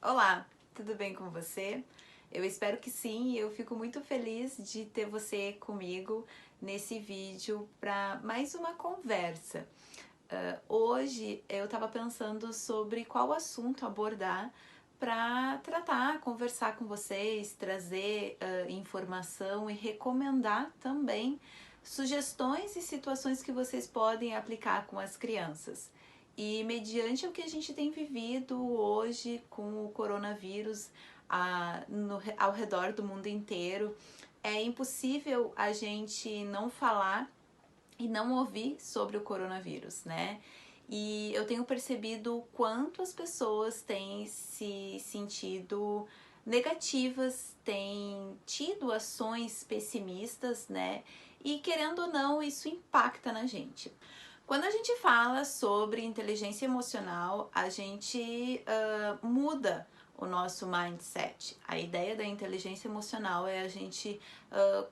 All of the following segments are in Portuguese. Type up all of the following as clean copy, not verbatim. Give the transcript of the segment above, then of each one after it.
Olá, tudo bem com você? Eu espero que sim, e eu fico muito feliz de ter você comigo nesse vídeo para mais uma conversa. Hoje eu estava pensando sobre qual assunto abordar para tratar, conversar com vocês, trazer informação e recomendar também sugestões e situações que vocês podem aplicar com as crianças. E mediante o que a gente tem vivido hoje com o coronavírus ao redor do mundo inteiro, é impossível a gente não falar e não ouvir sobre o coronavírus, né? E eu tenho percebido o quanto as pessoas têm se sentido negativas, têm tido ações pessimistas, né? E querendo ou não, isso impacta na gente. Quando a gente fala sobre inteligência emocional, a gente muda o nosso mindset. A ideia da inteligência emocional é a gente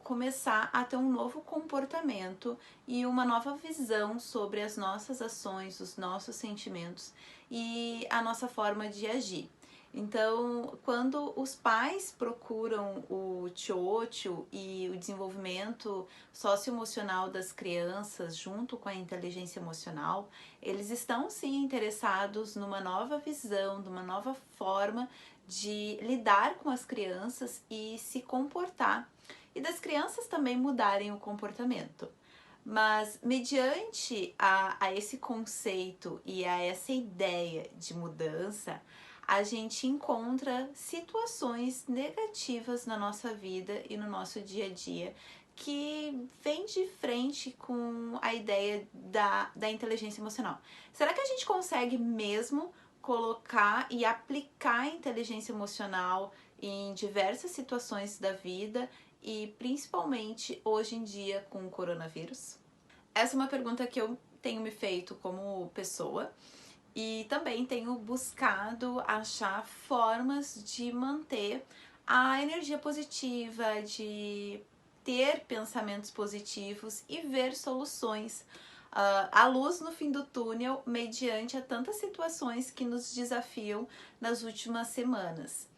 começar a ter um novo comportamento e uma nova visão sobre as nossas ações, os nossos sentimentos e a nossa forma de agir. Então, quando os pais procuram o Chocho e o desenvolvimento socioemocional das crianças junto com a inteligência emocional, eles estão sim interessados numa nova visão, numa nova forma de lidar com as crianças e se comportar, e das crianças também mudarem o comportamento. Mas, mediante a esse conceito e a essa ideia de mudança, a gente encontra situações negativas na nossa vida e no nosso dia a dia que vem de frente com a ideia da inteligência emocional. Será que a gente consegue mesmo colocar e aplicar a inteligência emocional em diversas situações da vida e principalmente hoje em dia com o coronavírus? Essa é uma pergunta que eu tenho me feito como pessoa e também tenho buscado achar formas de manter a energia positiva, de ter pensamentos positivos e ver soluções, a luz no fim do túnel mediante a tantas situações que nos desafiam nas últimas semanas.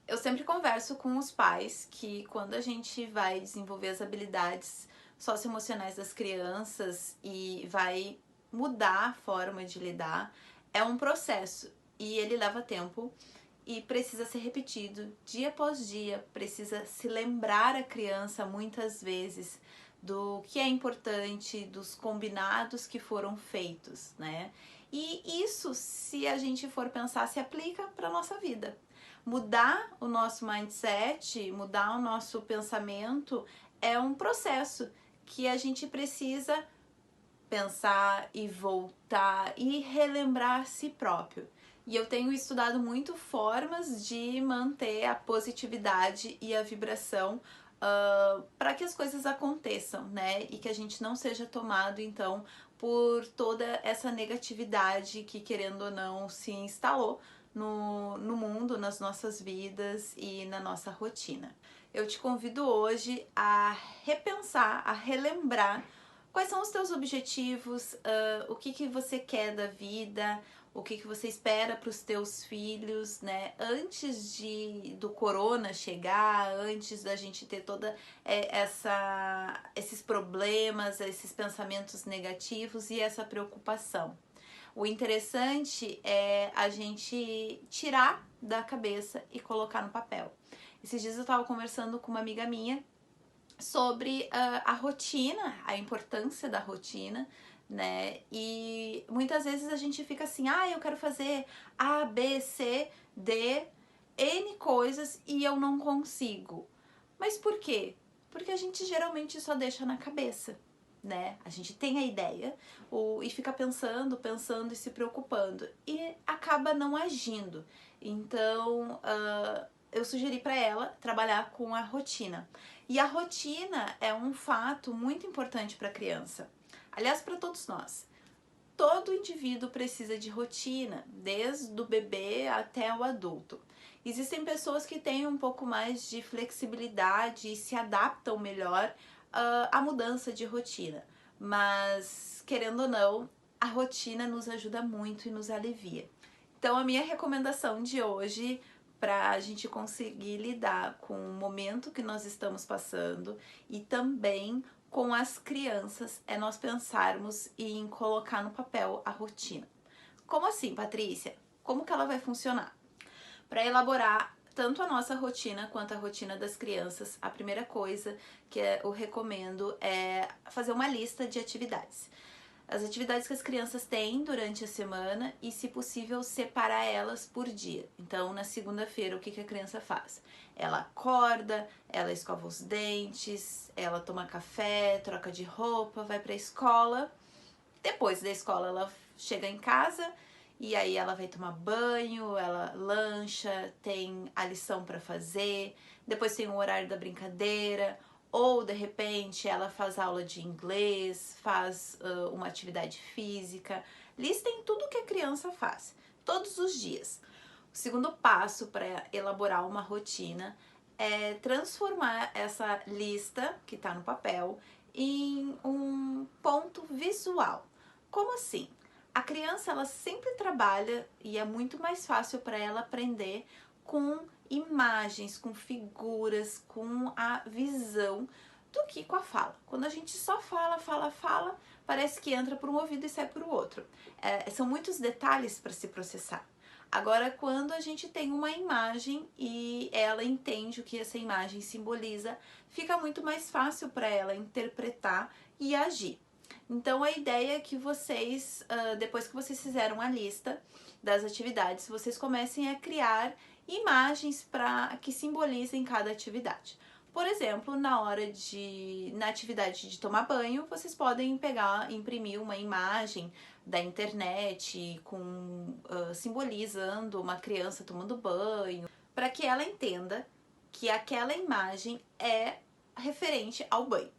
Eu sempre converso com os pais que quando a gente vai desenvolver as habilidades socioemocionais das crianças e vai mudar a forma de lidar, é um processo e ele leva tempo e precisa ser repetido dia após dia, precisa se lembrar a criança muitas vezes do que é importante, dos combinados que foram feitos, né? E isso, se a gente for pensar, se aplica para a nossa vida. Mudar o nosso mindset, mudar o nosso pensamento é um processo que a gente precisa pensar e voltar e relembrar a si próprio. E eu tenho estudado muito formas de manter a positividade e a vibração para que as coisas aconteçam, né? E que a gente não seja tomado, então, por toda essa negatividade que, querendo ou não, se instalou no mundo, nas nossas vidas e na nossa rotina. Eu te convido hoje a repensar, a relembrar quais são os teus objetivos, o que você quer da vida, o que você espera para os teus filhos, né? Antes do corona chegar, antes da gente ter toda esses problemas, esses pensamentos negativos e essa preocupação. O interessante é a gente tirar da cabeça e colocar no papel. Esses dias eu estava conversando com uma amiga minha sobre a rotina, a importância da rotina, né? E muitas vezes a gente fica assim, eu quero fazer A, B, C, D, N coisas e eu não consigo. Mas por quê? Porque a gente geralmente só deixa na cabeça, né? A gente tem a ideia e fica pensando, pensando e se preocupando e acaba não agindo. Então, eu sugeri para ela trabalhar com a rotina. E a rotina é um fato muito importante para a criança. Aliás, para todos nós. Todo indivíduo precisa de rotina, desde o bebê até o adulto. Existem pessoas que têm um pouco mais de flexibilidade e se adaptam melhor à mudança de rotina. Mas, querendo ou não, a rotina nos ajuda muito e nos alivia. Então, a minha recomendação de hoje para a gente conseguir lidar com o momento que nós estamos passando e também com as crianças, é nós pensarmos em colocar no papel a rotina. Como assim, Patrícia? Como que ela vai funcionar? Para elaborar tanto a nossa rotina quanto a rotina das crianças, a primeira coisa que eu recomendo é fazer uma lista de atividades. As atividades que as crianças têm durante a semana e, se possível, separar elas por dia. Então, na segunda-feira, o que a criança faz? Ela acorda, ela escova os dentes, ela toma café, troca de roupa, vai para a escola. Depois da escola, ela chega em casa e aí ela vai tomar banho, ela lancha, tem a lição para fazer, depois tem o horário da brincadeira, ou de repente ela faz aula de inglês, faz uma atividade física. Listem tudo que a criança faz, todos os dias. O segundo passo para elaborar uma rotina é transformar essa lista que está no papel em um ponto visual. Como assim? A criança, ela sempre trabalha e é muito mais fácil para ela aprender com imagens, com figuras, com a visão do que com a fala. Quando a gente só fala, parece que entra por um ouvido e sai por outro. São muitos detalhes para se processar. Agora, quando a gente tem uma imagem e ela entende o que essa imagem simboliza, fica muito mais fácil para ela interpretar e agir. Então, a ideia é que vocês, depois que vocês fizeram a lista das atividades, vocês comecem a criar imagens que simbolizem cada atividade. Por exemplo, na atividade de tomar banho, vocês podem imprimir uma imagem da internet simbolizando uma criança tomando banho, para que ela entenda que aquela imagem é referente ao banho.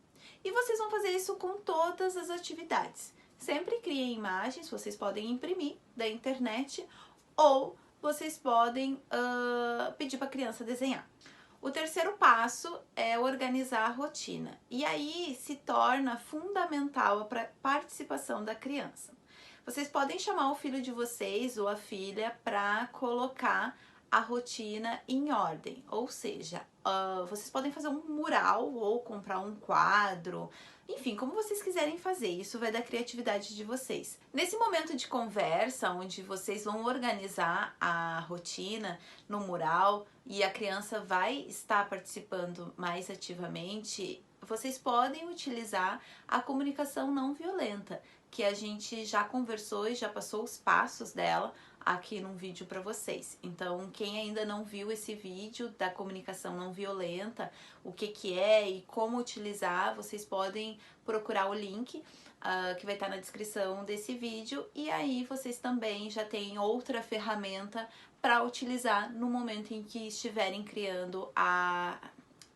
E vocês vão fazer isso com todas as atividades. Sempre criem imagens, vocês podem imprimir da internet ou vocês podem pedir para a criança desenhar. O terceiro passo é organizar a rotina. E aí se torna fundamental a participação da criança. Vocês podem chamar o filho de vocês ou a filha para colocar a rotina em ordem, ou seja, vocês podem fazer um mural ou comprar um quadro, enfim, como vocês quiserem fazer, isso vai da criatividade de vocês. Nesse momento de conversa, onde vocês vão organizar a rotina no mural e a criança vai estar participando mais ativamente, vocês podem utilizar a comunicação não violenta, que a gente já conversou e já passou os passos dela aqui num vídeo para vocês. Então, quem ainda não viu esse vídeo da comunicação não violenta, o que é e como utilizar, vocês podem procurar o link que vai estar na descrição desse vídeo, e aí vocês também já têm outra ferramenta para utilizar no momento em que estiverem criando a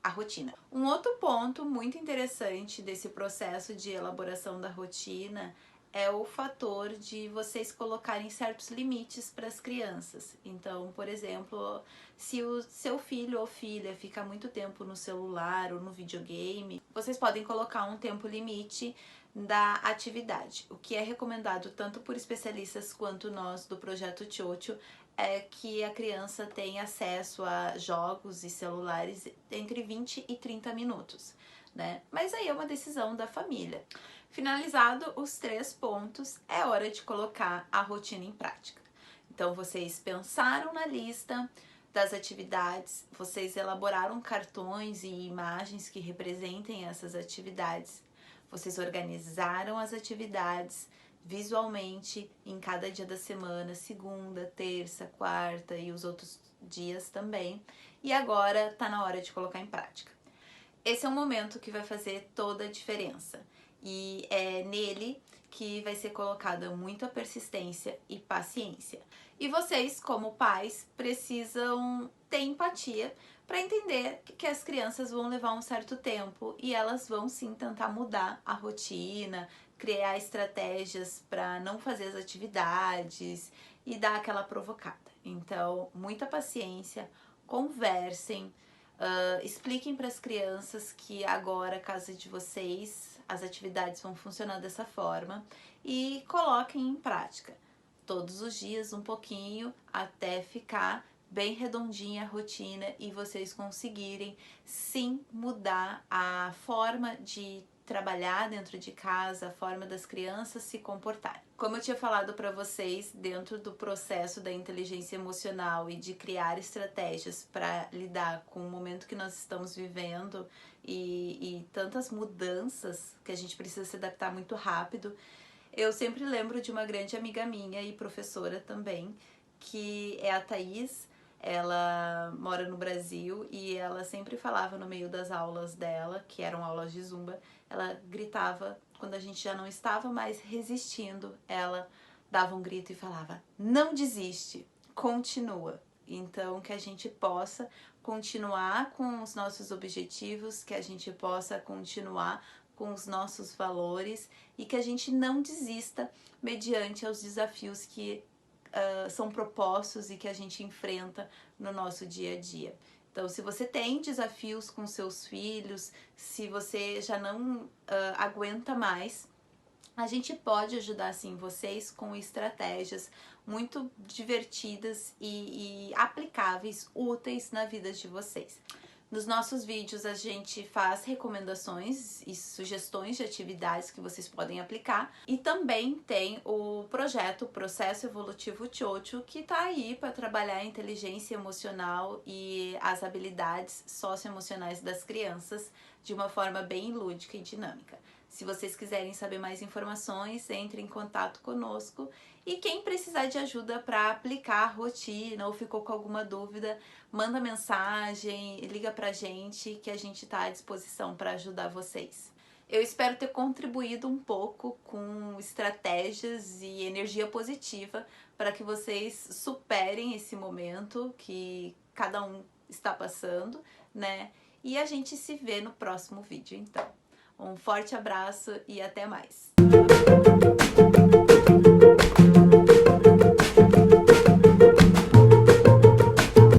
rotina. Um outro ponto muito interessante desse processo de elaboração da rotina é o fator de vocês colocarem certos limites para as crianças. Então, por exemplo, se o seu filho ou filha fica muito tempo no celular ou no videogame, vocês podem colocar um tempo limite da atividade. O que é recomendado tanto por especialistas quanto nós do Projeto Tchotcho é que a criança tenha acesso a jogos e celulares entre 20 e 30 minutos, né? Mas aí é uma decisão da família. Finalizado os 3 pontos, é hora de colocar a rotina em prática. Então, vocês pensaram na lista das atividades, vocês elaboraram cartões e imagens que representem essas atividades, vocês organizaram as atividades visualmente em cada dia da semana, segunda, terça, quarta e os outros dias também. E agora tá na hora de colocar em prática. Esse é um momento que vai fazer toda a diferença. E é nele que vai ser colocada muita persistência e paciência. E vocês, como pais, precisam ter empatia para entender que as crianças vão levar um certo tempo e elas vão sim tentar mudar a rotina, criar estratégias para não fazer as atividades e dar aquela provocada. Então, muita paciência, conversem, expliquem para as crianças que agora a casa de vocês, as atividades vão funcionar dessa forma e coloquem em prática todos os dias um pouquinho até ficar bem redondinha a rotina e vocês conseguirem sim mudar a forma de trabalhar dentro de casa, a forma das crianças se comportarem. Como eu tinha falado para vocês, dentro do processo da inteligência emocional e de criar estratégias para lidar com o momento que nós estamos vivendo e tantas mudanças que a gente precisa se adaptar muito rápido, eu sempre lembro de uma grande amiga minha e professora também, que é a Thaís. Ela mora no Brasil e ela sempre falava no meio das aulas dela, que eram aulas de Zumba, ela gritava quando a gente já não estava mais resistindo, ela dava um grito e falava: não desiste, continua. Então, que a gente possa continuar com os nossos objetivos, que a gente possa continuar com os nossos valores e que a gente não desista mediante aos desafios que são propostos e que a gente enfrenta no nosso dia a dia. Então, se você tem desafios com seus filhos, se você já não aguenta mais, a gente pode ajudar sim vocês com estratégias muito divertidas e aplicáveis, úteis na vida de vocês. Nos nossos vídeos a gente faz recomendações e sugestões de atividades que vocês podem aplicar e também tem o projeto Processo Evolutivo Chocho, que tá aí para trabalhar a inteligência emocional e as habilidades socioemocionais das crianças de uma forma bem lúdica e dinâmica. Se vocês quiserem saber mais informações, entre em contato conosco. E quem precisar de ajuda para aplicar a rotina ou ficou com alguma dúvida, manda mensagem, liga pra gente que a gente está à disposição para ajudar vocês. Eu espero ter contribuído um pouco com estratégias e energia positiva para que vocês superem esse momento que cada um está passando, né? E a gente se vê no próximo vídeo, então. Um forte abraço e até mais!